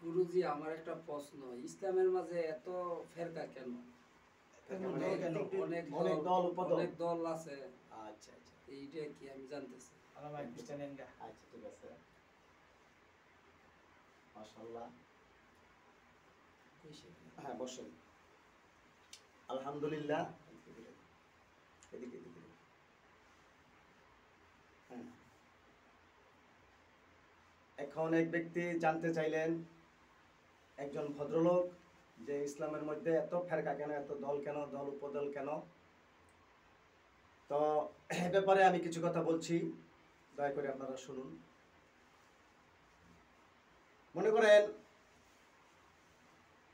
গুরুজি, আমার একটা প্রশ্ন, ইসলামের মাঝে এত ফেরকা কেন? অনেক দল আছে। আচ্ছা আচ্ছা, এইটা কি আমি জানতেছি। আচ্ছা ঠিক আছে, মাশাআল্লাহ। হ্যাঁ বসেন। আলহামদুলিল্লাহ। এদিকে এদিকে। হ্যাঁ, এখন এক ব্যক্তি জানতে চাইলেন, একজন ভদ্রলোক, যে ইসলামের মধ্যে এত ফেরকা কেন, এত দল কেন, দল উপদল কেন। তো এ ব্যাপারে আমি কিছু কথা বলছি, দয়া করে আপনারা শুনুন। মনে করেন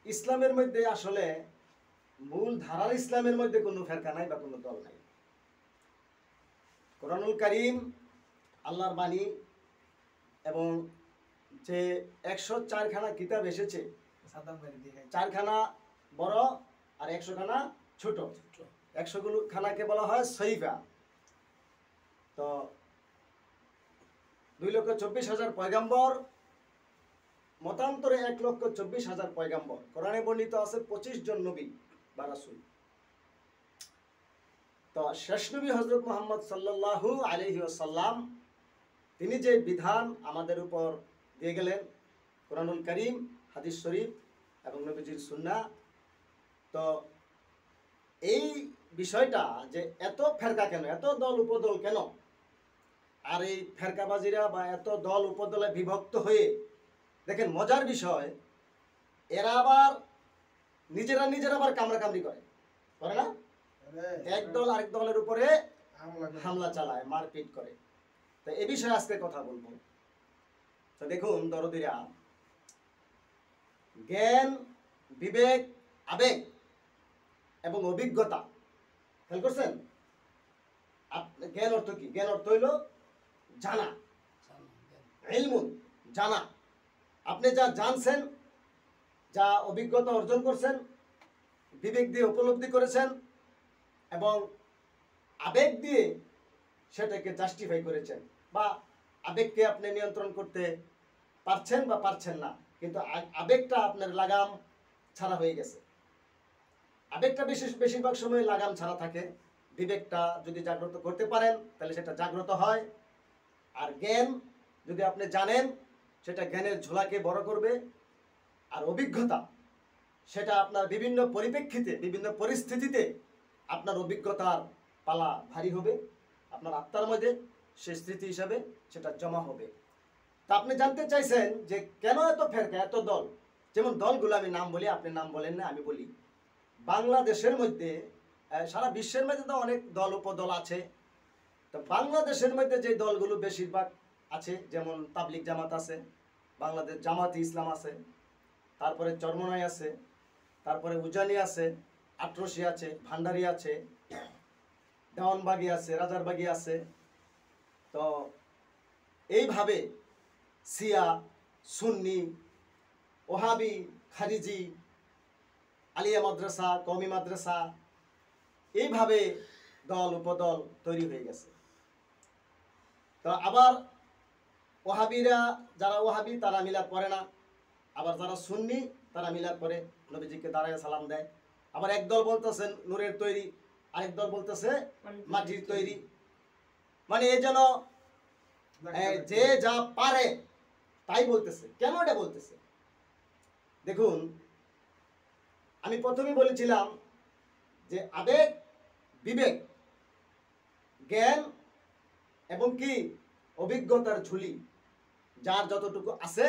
ইসলামের মধ্যে আসলে মূল ধারার ইসলামের মধ্যে কোনো ফেরকা নাই বা কোনো দল নাই। কোরআনুল কারীম আল্লাহর বাণী এবং যে 104 খানা কিতাব এসেছে, 4 খানা বড় আর 100 খানা ছোট। 100 খানাকে বলা হয় সহিফা। তো 2,24,000 পয়গাম্বর, মতান্তরে 1,24,000 পয়গাম্বর। কোরআনে বর্ণিত আছে 25 জন নবী বা রাসূল। তো শেষ নবী হযরত মুহাম্মদ সাল্লাল্লাহু আলাইহি ওয়াসাল্লাম, তিনি যে বিধান আমাদের উপর দিয়ে গেলেন, কোরআনুল কারীম, হাদিস শরীফ এবং নবীজির সুন্নাহ, তো এই বিষয়টা যে এত ফেরকা কেন, এত দল উপদল কেন, আর এই ফেরকাবাজিরা বা এত দল উপদলে বিভক্ত হয়ে, দেখেন মজার বিষয়, এরা আবার নিজেরা আবার কামড়াকামড়ি করে না? এক দল আরেক দলের উপরে হামলা চালায়, মারপিট করে। তো এ বিষয়ে আজকে কথা বলবো। তো দেখুন দরদিরা, জ্ঞান, বিবেক, আবেগ এবং অভিজ্ঞতা, খেয়াল করছেন? জ্ঞান অর্থ কি? জ্ঞান অর্থ হইল জানা, ইলমুন, জানা। আপনি যা জানছেন, যা অভিজ্ঞতা অর্জন করছেন, বিবেক দিয়ে উপলব্ধি করেছেন এবং আবেগ দিয়ে সেটাকে জাস্টিফাই করেছেন, বা আবেগকে আপনি নিয়ন্ত্রণ করতে পারছেন বা পারছেন না, কিন্তু আবেগটা আপনার লাগাম ছাড়া হয়ে গেছে। আবেগটা বেশিরভাগ সময় লাগাম ছাড়া থাকে। বিবেকটা যদি জাগ্রত করতে পারেন তাহলে সেটা জাগ্রত হয়। আর জ্ঞান যদি আপনি জানেন, সেটা জ্ঞানের ঝোলাকে বড় করবে। আর অভিজ্ঞতা, সেটা আপনার বিভিন্ন পরিপ্রেক্ষিতে, বিভিন্ন পরিস্থিতিতে আপনার অভিজ্ঞতার পালা ভারী হবে, আপনার আত্মার মধ্যে সে স্মৃতি হিসাবে সেটা জমা হবে। তা আপনি জানতে চাইছেন যে কেন এত ফেরকা, এত দল। যেমন দলগুলো আমি নাম বলি, আপনি নাম বলেন না, আমি বলি। বাংলাদেশের মধ্যে, সারা বিশ্বের মধ্যে তো অনেক দল উপদল আছে। তো বাংলাদেশের মধ্যে যে দলগুলো বেশিরভাগ আছে, যেমন তাবলিগ জামাত আছে, বাংলাদেশ জামাতে ইসলাম আছে, তারপরে চরমনাই আছে, তারপরে উজানি আছে, আটরশি আছে, ভান্ডারি আছে, দেওয়ানবাগি আছে, রাজারবাগি আছে। তো এইভাবে শিয়া, সুন্নি, ওহাবি, খারিজি, আলিয়া মাদ্রাসা, কওমি মাদ্রাসা, এইভাবে দল উপদল তৈরি হয়ে গেছে। তো আবার ওহাবিরা, যারা ওহাবি তারা মিলাদ করে না, আবার যারা সুন্নি তারা মিলাদ করে, নবীজিকে দাঁড়ায় সালাম দেয়। আবার একদল বলতেছেন নূরের তৈরি, আরেক দল বলতেছে মাটির তৈরি। মানে এই যেন যে যা পারে তাই বলতেছে। কেন এটা বলতেছে? দেখুন, আমি প্রথমেই বলেছিলাম যে আবেগ, বিবেক, জ্ঞান এবং কি অভিজ্ঞতার ঝুলি, যার যতটুকু আছে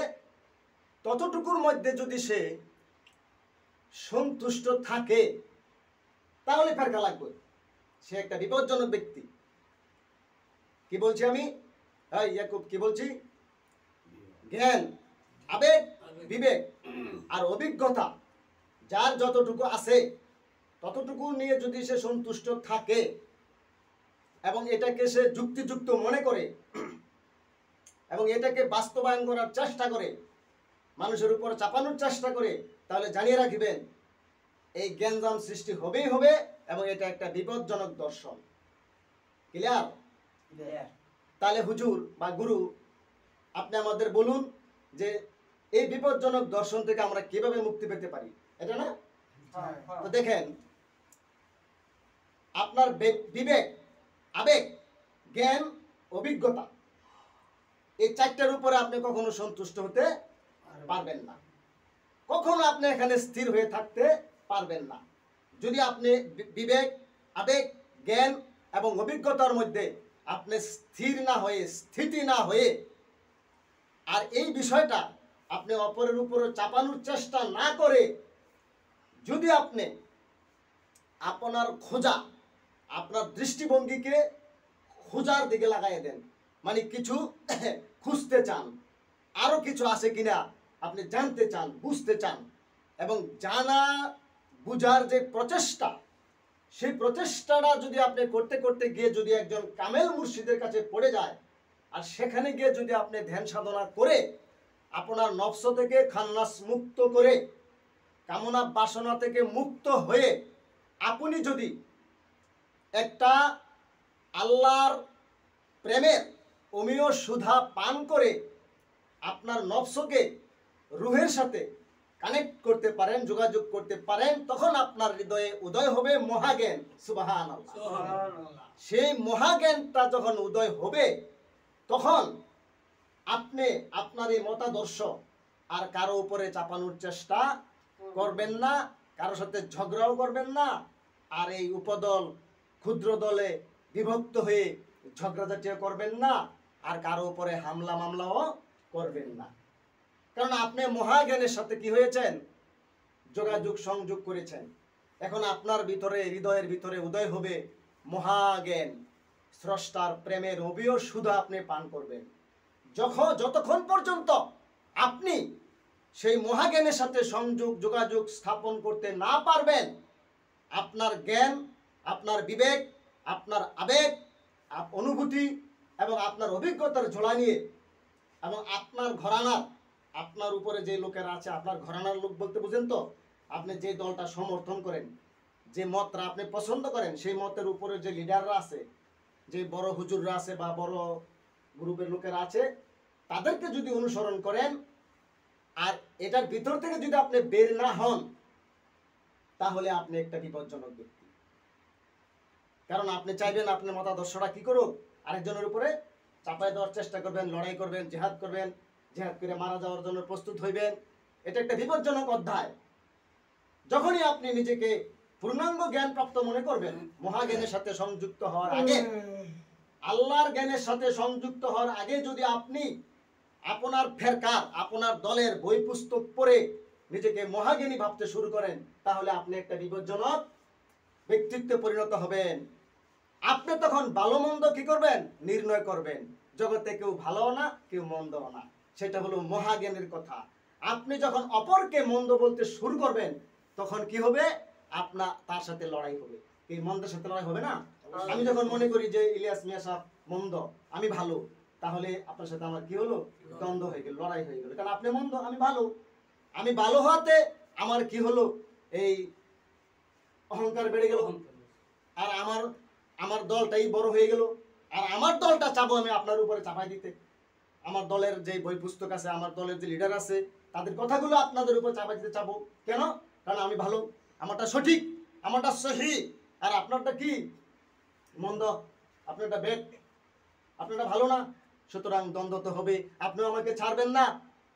ততটুকুর মধ্যে যদি সে সন্তুষ্ট থাকে তাহলে ফেরকা লাগবে। সে একটা বিপজ্জনক ব্যক্তি। কি বলছি আমি? ইয়াকুব, কি বলছি? জ্ঞান, আবেগ, বিবেক আর অভিজ্ঞতা, যার যতটুকু আছে ততটুকু নিয়ে যদি সে সন্তুষ্ট থাকে এবং এটাকে সে যুক্তিযুক্ত মনে করে এবং এটাকে বাস্তবায়ন করার চেষ্টা করে, মানুষের উপর চাপানোর চেষ্টা করে, তাহলে জানিয়ে রাখবেন এই জ্ঞানজাম সৃষ্টি হবেই হবে এবং এটা একটা বিপজ্জনক দর্শন। ক্লিয়ার? তাহলে হুজুর বা গুরু, আপনি আমাদের বলুন যে এই বিপজ্জনক দর্শন থেকে আমরা কিভাবে মুক্তি পেতে পারি, এটা না? তো দেখেন, আপনার বিবেক, আবেগ, জ্ঞান, অভিজ্ঞতা, এই চারটার উপরে আপনি কখনো সন্তুষ্ট হতে পারবেন না, কখনো আপনি এখানে স্থির হয়ে থাকতে পারবেন না। যদি আপনি বিবেক, আবেগ, জ্ঞান এবং অভিজ্ঞতার মধ্যে আপনি স্থির না হয়ে, স্থিতি না হয়ে, আর এই বিষয়টা আপনি অপরের উপরে চাপানোর চেষ্টা না করে যদি আপনি আপনার খোঁজা, আপনার দৃষ্টিভঙ্গিকে খোঁজার দিকে লাগাই দেন, মানে কিছু খুঁজতে চান, আরো কিছু আছে কিনা আপনি জানতে চান, বুঝতে চান, এবং জানা বুঝার যে প্রচেষ্টা, সেই প্রচেষ্টাটা যদি আপনি করতে করতে গিয়ে যদি একজন কামেল মুর্শিদের কাছে পড়ে যায়, আর সেখানে গিয়ে যদি আপনি ধ্যান সাধনা করে আপনার নফস থেকে খান্নাস মুক্ত করে, কামনা বাসনা থেকে মুক্ত হয়ে আপনি যদি একটা আল্লাহর প্রেমের অমীয় সুধা পান করে আপনার নফসকে রুহের সাথে কানেক্ট করতে পারেন, যোগাযোগ করতে পারেন, তখন আপনার হৃদয়ে উদয় হবে মহাজ্ঞান। সুবহানাল্লাহ। সেই মহাজ্ঞানটা যখন উদয় হবে, তখন আপনি আপনার এই মতাদর্শ আর কারো উপরে চাপানোর চেষ্টা করবেন না, কারোর সাথে ঝগড়াও করবেন না, আর এই উপদল ক্ষুদ্র দলে বিভক্ত হয়ে ঝগড়াঝাটিও করবেন না, আর কারো উপরে হামলা মামলাও করবেন না। কারণ আপনি মহাজ্ঞানের সাথে কি হয়েছেন? যোগাযোগ সংযোগ করেছেন। এখন আপনার ভিতরে, হৃদয়ের ভিতরে উদয় হবে মহাজ্ঞান, স্রষ্টার প্রেমের অবিয় সুধা আপনি পান করবেন। যতক্ষণ পর্যন্ত আপনি সেই মহাজ্ঞানের সাথে সংযোগ, যোগাযোগ স্থাপন করতে না পারবেন, আপনার জ্ঞান, আপনার বিবেক, আপনার আবেগ, অনুভূতি এবং আপনার অভিজ্ঞতার ঝোলা নিয়ে, এবং আপনার ঘরানার, আপনার উপরে যে লোকেরা আছে, আপনার ঘরানার লোক বলতে বুঝেন তো, আপনি যে দলটা সমর্থন করেন, যে মতটা আপনি পছন্দ করেন, সেই মতের উপরে যে লিডাররা আছে, যে বড় হুজুররা আছে বা বড় গ্রুপের লোকেরা আছে, তাদেরকে যদি অনুসরণ করেন, আর এটার ভিতর থেকে যদি আপনি বের না হন, তাহলে আপনি একটা বিপজ্জনক ব্যক্তি। কারণ আপনি চাইবেন আপনার মতাদর্শটা কি করুক, আরেকজনের উপরে চাপাই দেওয়ার চেষ্টা করবেন, লড়াই করবেন, জিহাদ করবেন, জিহাদ করে মারা যাওয়ার জন্য প্রস্তুত হইবেন। এটা একটা বিপজ্জনক অধ্যায়। যখনই আপনি নিজেকে পূর্ণাঙ্গ জ্ঞান প্রাপ্ত মনে করবেন, মহাজ্ঞানের সাথে সংযুক্ত হওয়ার আগে, আল্লাহর জ্ঞানের সাথে সংযুক্ত হওয়ার আগে যদি আপনি আপনার ফেরকার, আপনার দলের বই পুস্তক পড়ে নিজেকে মহাজ্ঞানী ভাবতে শুরু করেন, তাহলে আপনি একটা বিপজ্জনক ব্যক্তিত্বে পরিণত হবেন। আপনি তখন ভালো মন্দ কি করবেন? নির্ণয় করবেন। জগতে কেউ ভালো না, কেউ মন্দ না, সেটা হলো মহাজ্ঞানের কথা। আপনি যখন অপরকে মন্দ বলতে শুরু করবেন, তখন কি হবে? আপনার তার সাথে লড়াই হবে। এই মন্দের সাথে লড়াই হবে না? আমি যখন মনে করি যে ইলিয়াস মিয়া সাহেব মন্দ, আমি ভালো, তাহলে আপনার সাথে আমার কি হলো? দ্বন্দ্ব হয়ে গেল, লড়াই হয়ে গেল। কারণ আপনি মন্দ, আমি ভালো। আমি ভালো হওয়াতে আমার কি হলো? এই অহংকার বেড়ে গেল, আর আমার দলটাই বড় হয়ে গেল, আর আমার দলটা চাবো আমি আপনার উপরে চাপাই দিতে। আমার দলের যে বই পুস্তক আছে, আমার দলের যে লিডার আছে, তাদের কথাগুলো আপনাদের উপর চাপাই দিতে চাবো। কেন? কারণ আমি ভালো, আমারটা সঠিক, আমারটা সহি, আর আপনারটা কি? মন্দ, আপনারটা বেদ, আপনারটা ভালো না। সুতরাং দ্বন্দ্ব তো হবে। আপনিও আমাকে ছাড়বেন না,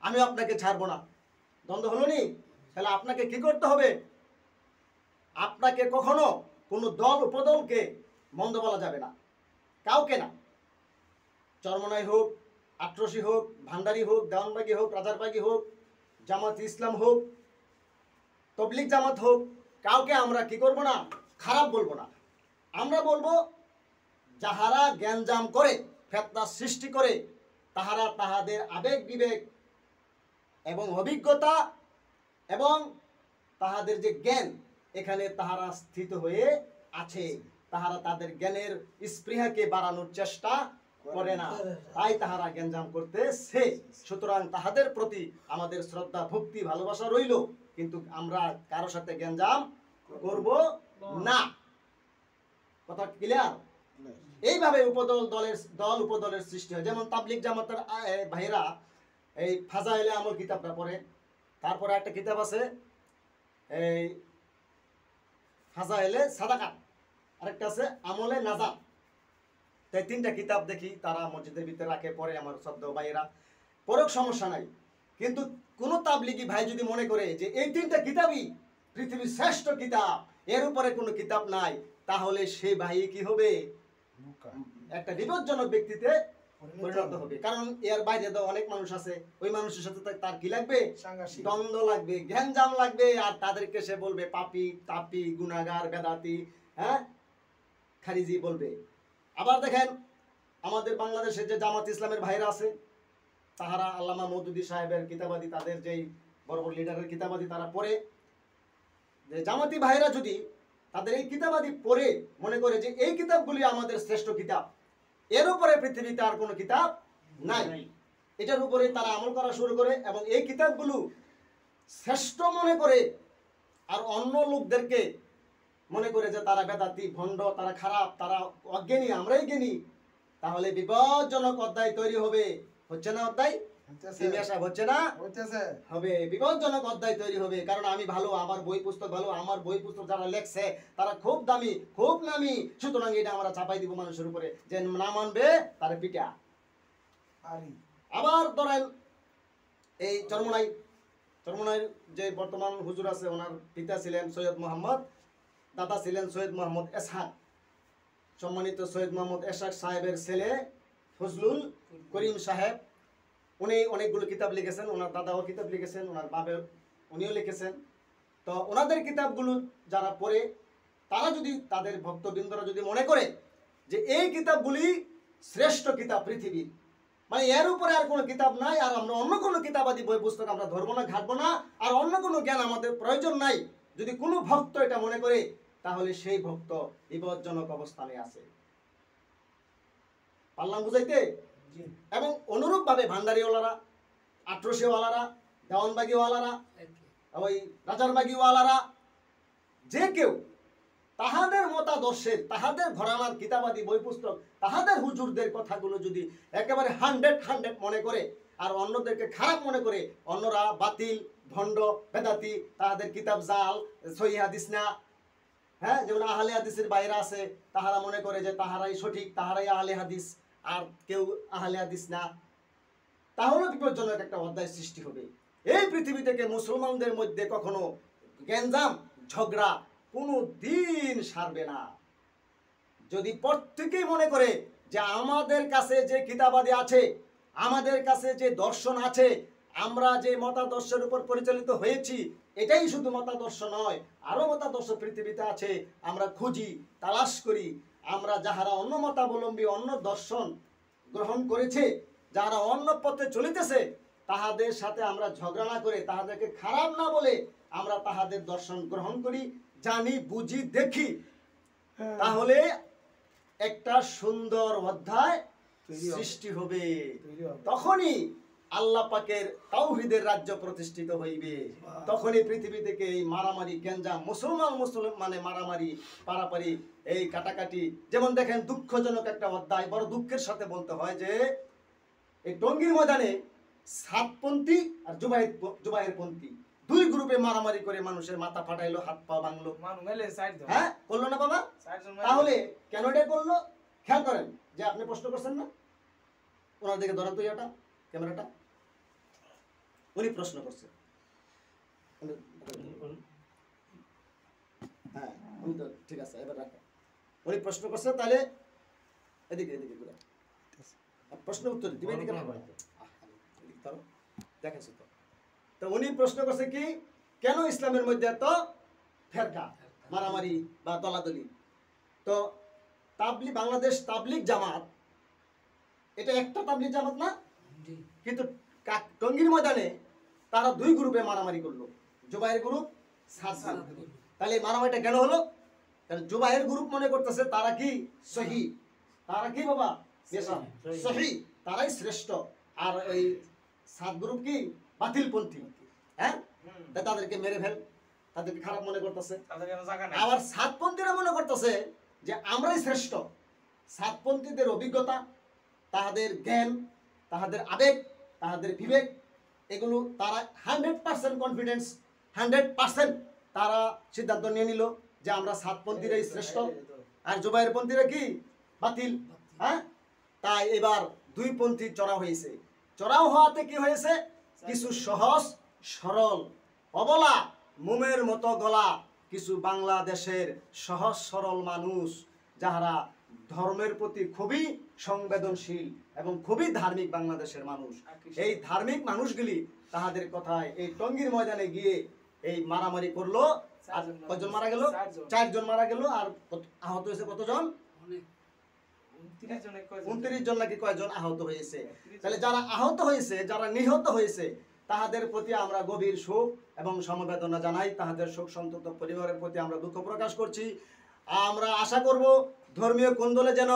আমিও আপনাকে ছাড়বো না। দ্বন্দ্ব হলো নি? তাহলে আপনাকে কি করতে হবে? আপনাকে কখনো কোনো দল উপদলকে মন্দ বলা যাবে না, কাউকে না। চরমনাই হোক, আট্রসি হোক, ভান্ডারি হোক, দেওয়ানবাগি হোক, রাজারবাগি হোক, জামাত ইসলাম হোক, তবলিগ জামাত হোক, কাউকে আমরা কি করব না? খারাপ বলবো না। আমরা বলবো যাহারা জ্ঞানজাম করে, ফেতনা সৃষ্টি করে, তাহারা তাহাদের আবেগ, বিবেক এবং অভিজ্ঞতা এবং তাহাদের যে জ্ঞান, এখানে তাহারা স্থিত হয়ে আছে। তাহারা তাদের জ্ঞানের স্পৃহাকে বাড়ানোর চেষ্টা করে না, তাই তাহারা জ্ঞানজাম করতেছে। সুতরাং তাহাদের প্রতি আমাদের শ্রদ্ধা, ভক্তি, ভালোবাসা রইল, কিন্তু আমরা কারো সাথে জ্ঞানজাম করব না। কথা ক্লিয়ার? এইভাবে দল উপদলের সৃষ্টি হয়। যেমন তাবলিগ জামাতের ভাইরা এই ফাজাইলে আমল কিতাবটা পড়ে, তারপরে একটা কিতাব আছে এই ফাজাইলে সাদাকাত, আরেকটা আছে আমলে নাজাত। তাই 3টা কিতাব দেখি তারা মসজিদের ভিতরে রাখে, পরে আমার শ্রদ্ধেয় ভাইয়েরা পড়ুক, সমস্যা নাই। কিন্তু কোন তাবলিগি ভাই যদি মনে করে যে এই 3টা কিতাবই পৃথিবীর শ্রেষ্ঠ কিতাব, এর উপরে কোনো কিতাব নাই, তাহলে সেই ভাই কি হবে? একটা বিপজ্জনক ব্যক্তিতে পরিণত হবে। কারণ এর বাইরে তো অনেক মানুষ আছে, ওই মানুষের সাথে তার কি লাগবে? দ্বন্দ্ব লাগবে, ঘ্যানজাম লাগবে, আর তাদেরকে সে বলবে পাপী, তাপি, গুনাহগার, বেদাতি, হ্যাঁ, খারিজি বলবে। আবার দেখেন আমাদের বাংলাদেশে যে জামাত ইসলামের ভাইরা আছে, তাহারা আল্লামা মওদুদী সাহেবের কিতাবাদি, তাদের যেই বড় বড় লিডারের কিতাবাদি তারা পড়ে, যে জামাতি ভাইরা যদি তাদের এই কিতাবাদি পড়ে মনে করে যে এই কিতাবগুলি আমাদের শ্রেষ্ঠ কিতাব, এর উপরে পৃথিবীতে আর কোনো কিতাব নাই, এটার উপরে তারা আমল করা শুরু করে এবং এই কিতাবগুলো শ্রেষ্ঠ মনে করে, আর অন্য লোকদেরকে মনে করে যে তারা বেদাতি, ভণ্ড, তারা খারাপ, তারা অজ্ঞানী, আমরাই জ্ঞানী, তাহলে বিপজ্জনক অধ্যায় তৈরি হবে। হচ্ছে না অধ্যায়? হচ্ছে না? হবে, বিপজ্জনক অধ্যায় তৈরি হবে। কারণ আমি ভালো, আমার বই পুস্তক ভালো, আমার বই পুস্তক যারা লেখছে তারা খুব দামি, খুব নামি, সুতরাং এটা আমরা চাপাই দিব মানুষের উপরে, যে না মানবে তার পিটা। আবার ধরেন এই চরমনাই যে বর্তমান হুজুর আছে, ওনার পিতা ছিলেন সৈয়দ মোহাম্মদ, দাদা ছিলেন সৈয়দ মোহাম্মদ এসহাক। সম্মানিত সৈয়দ মোহাম্মদ এসহাক সাহেবের ছেলে ফজলুল করিম সাহেব, উনি অনেকগুলো কিতাব লিখেছেন, ওনার দাদাও কিতাব লিখেছেন, ওনার বাবার উনিও লিখেছেন। তো ওনাদের কিতাবগুলো যারা পড়ে, তারা যদি, তাদের ভক্তবৃন্দরা যদি মনে করে যে এই কিতাবগুলি শ্রেষ্ঠ কিতাব পৃথিবীর, মানে এর উপরে আর কোনো কিতাব নাই, আর আমরা অন্য কোনো কিতাবাদি বই পুস্তক আমরা ধরবো না, ঘাটবো না, আর অন্য কোনো জ্ঞান আমাদের প্রয়োজন নাই, যদি কোনো ভক্ত এটা মনে করে, তাহলে সেই ভক্ত বিপজ্জনক অবস্থানে আছে। পারলাম বুঝাইতে? এবং অনুরূপ ভাবে ভান্ডারিওয়ালারা, আট্রসিওয়ালারা, দেওয়ানবাগিওয়ালারা, ওই রাজারবাগিওয়ালারা, যে কেউ তাহাদের মতাদর্শের, তাহাদের ঘরানার কিতাবাদি বই পুস্তক, তাহাদের হুজুরদের কথাগুলো যদি একেবারে 100 মনে করে, আর অন্যদেরকে খারাপ মনে করে, অন্যরা বাতিল, ভণ্ড, বেদাতি, তাহাদের কিতাব জাল, সহিহ হাদিস না, হ্যাঁ, যেমন আহলে হাদিসের বাইরে আছে, তাহারা মনে করে যে তাহারাই সঠিক, তাহারাই আহলে হাদিস, আর কেউ আহলে হাদিস না, তাহলে বিপজ্জনক একটা অধ্যায় সৃষ্টি হবে। এই পৃথিবী থেকে মুসলমানদের মধ্যে কখনো গ্যাঞ্জাম, ঝগড়া কোনো দিন সারবে না। যদি প্রত্যেকেই মনে করে যে আমাদের কাছে যে কিতাবাদি আছে, আমাদের কাছে যে দর্শন আছে, আমরা যে মতাদর্শের উপর পরিচালিত হয়েছি, এটাই শুধু মতাদর্শ নয়, আরো মতাদর্শ পৃথিবীতে আছে, আমরা খুঁজি, তালাশ করি, আমরা যাহারা অন্য মতাবলম্বী, অন্য দর্শন গ্রহণ করেছে, যারা অন্য পথে চলিতেছে, তাহাদের সাথে আমরা ঝগড়া না করে, তাহাদেরকে খারাপ না বলে আমরা তাহাদের দর্শন গ্রহণ করি, জানি, বুঝি, দেখি, তাহলে একটা সুন্দর অধ্যায় সৃষ্টি হবে। তখনই আল্লাহ পাকের তাওহীদের রাজ্য প্রতিষ্ঠিত হইবে। তখনই পৃথিবী থেকে এই মারামারি, গ্যাঞ্জাম, মুসলমানে মারামারি, পারাপারি, এই কাটাকাটি, যেমন দেখেন দুঃখজনক একটা অধ্যায়, বড় দুঃখের সাথে বলতে হয় যে এই টঙ্গীর ময়দানে সাতপন্থী আর জুবাইর পন্থী দুই গ্রুপে মারামারি করে মানুষের মাথা ফাটাইলো, হাত পা ভাঙলো। হ্যাঁ, করলো না বাবা? তাহলে কেন এটা করলো? খেয়াল করেন, যে আপনি প্রশ্ন করছেন না, ওনার দিকে ধরেন তো এটা ক্যামেরাটা, উনি প্রশ্ন করছে, হ্যাঁ উনি তো ঠিক আছে, এবার রাখেন, উনি প্রশ্ন করছে, তাহলে এদিকে প্রশ্ন উত্তর দিবে, এদিকে দেখেছো তো। তো উনি প্রশ্ন করছে কি, কেন ইসলামের মধ্যে এত ফেরকা, মারামারি বা দলাদলি? তো বাংলাদেশ তাবলিগ জামাত, এটা একটা তাবলিগ জামাত না, কিন্তু টঙ্গীর ময়দানে তারা দুই গ্রুপে মারামারি করলো, জুবাইর গ্রুপ, সাদ গ্রুপ। তাহলে মারামারিটা কেন হলো? কারণ জুবাইর গ্রুপ মনে করতেছে তারা কি সহি, তারা কি বাবা সহি, তারাই শ্রেষ্ঠ, আর ওই সাদ গ্রুপ কি বাতিলপন্থী, হ্যাঁ, তাদেরকে মেরে ফেল, তাদেরকে খারাপ মনে করতেছে। আবার সাতপন্থীরা মনে করতেছে যে আমরাই শ্রেষ্ঠ। সাতপন্থীদের অভিজ্ঞতা, তাহাদের জ্ঞান, তাহাদের আবেগ, তাহাদের বিবেক, এগুলো তারা 100% কনফিডেন্স, 100% তারা সিদ্ধান্ত নিয়ে নিল যে আমরা সাতপন্থীরাই শ্রেষ্ঠ, আর জুবাইর পন্থীরা কি বাতিল। হ্যাঁ, তাই এবার দুই পন্থী চড়া হয়েছে। চড়াও হওয়াতে কি হয়েছে, কিছু সহজ সরল অবলা মোমের মতো গলা কিছু বাংলাদেশের সহজ সরল মানুষ, যাহারা ধর্মের প্রতি খুবই সংবেদনশীল এবং খুবই ধার্মিক বাংলাদেশের মানুষ, এই ধার্মিক মানুষগুলি তাহাদের কথায় এই টঙ্গীর ময়দানে গিয়ে এই মারামারি করলো। আর কয়জন মারা গেল? 4 জন মারা গেল। আর আহত হয়েছে কতজন? 29 জন নাকি কয়জন আহত হয়েছে। তাহলে যারা আহত হয়েছে, যারা নিহত হয়েছে, তাহাদের প্রতি আমরা গভীর শোক এবং সমবেদনা জানাই। তাহাদের শোক সন্তপ্ত পরিবারের প্রতি আমরা দুঃখ প্রকাশ করছি। আমরা আশা করব ধর্মীয় কোন্দলে যেন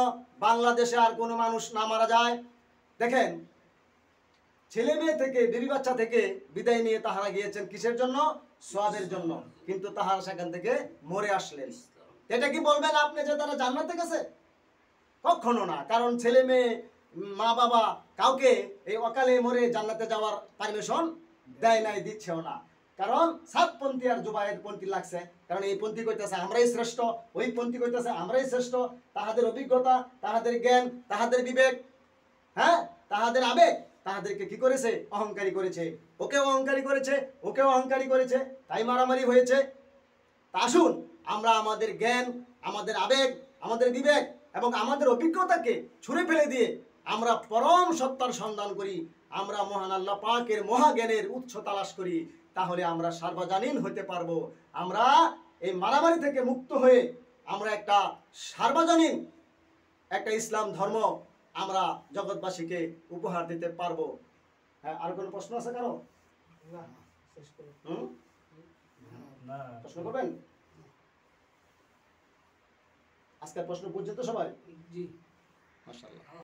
বাংলাদেশে আর কোনো মানুষ না মারা যায়। দেখেন, ছেলে মেয়ে থেকে, বিবি বাচ্চা থেকে বিদায় নিয়ে তাহারা গিয়েছেন কিসের জন্য? সোয়াবের জন্য, কিন্তু তাহারা সেখান থেকে মরে আসলেন। এটা কি বলবেন আপনি যে তারা জান্নাতে গেছে? কখনো না। কারণ ছেলে মেয়ে, মা বাবা কাউকে এই অকালে মরে জান্নাতে যাওয়ার পারমিশন দেয় নাই, দিচ্ছেও না। কারণ সাতপন্থী আর জুবায়ের পন্থী লাগছে। কারণ এই পন্থী কইতেছে আমরাই শ্রেষ্ঠ, ওই পন্থী কইতেছে আমরাই শ্রেষ্ঠ। তাহাদের অভিজ্ঞতা, তাহাদের জ্ঞান, তাহাদের বিবেক, হ্যাঁ, তাহাদের আবেগ তাহাদেরকে কি করেছে? অহংকারী করেছে। ওকেও অহংকারী করেছে, ওকেও অহংকারী করেছে, তাই মারামারি হয়েছে। তা আসুন আমরা আমাদের জ্ঞান, আমাদের আবেগ, আমাদের বিবেক এবং আমাদের অভিজ্ঞতাকে ছুঁড়ে ফেলে দিয়ে আমরা পরম সত্তার সন্ধান করি, আমরা মহান আল্লাহ পাকের মহাজ্ঞানের উৎস তালাশ করি, তাহলে আমরা সার্বজনীন হতে পারবো। আমরা এই মারামারি থেকে মুক্ত হয়ে আমরা একটা সার্বজনীন একটা ইসলাম ধর্ম আমরা জগৎবাসীকে উপহার দিতে পারবো। হ্যাঁ, আর কোনো প্রশ্ন আছে কারো? প্রশ্ন করবেন? আজকের প্রশ্ন বুঝছেন তো সবাই? জি, মাশাআল্লাহ।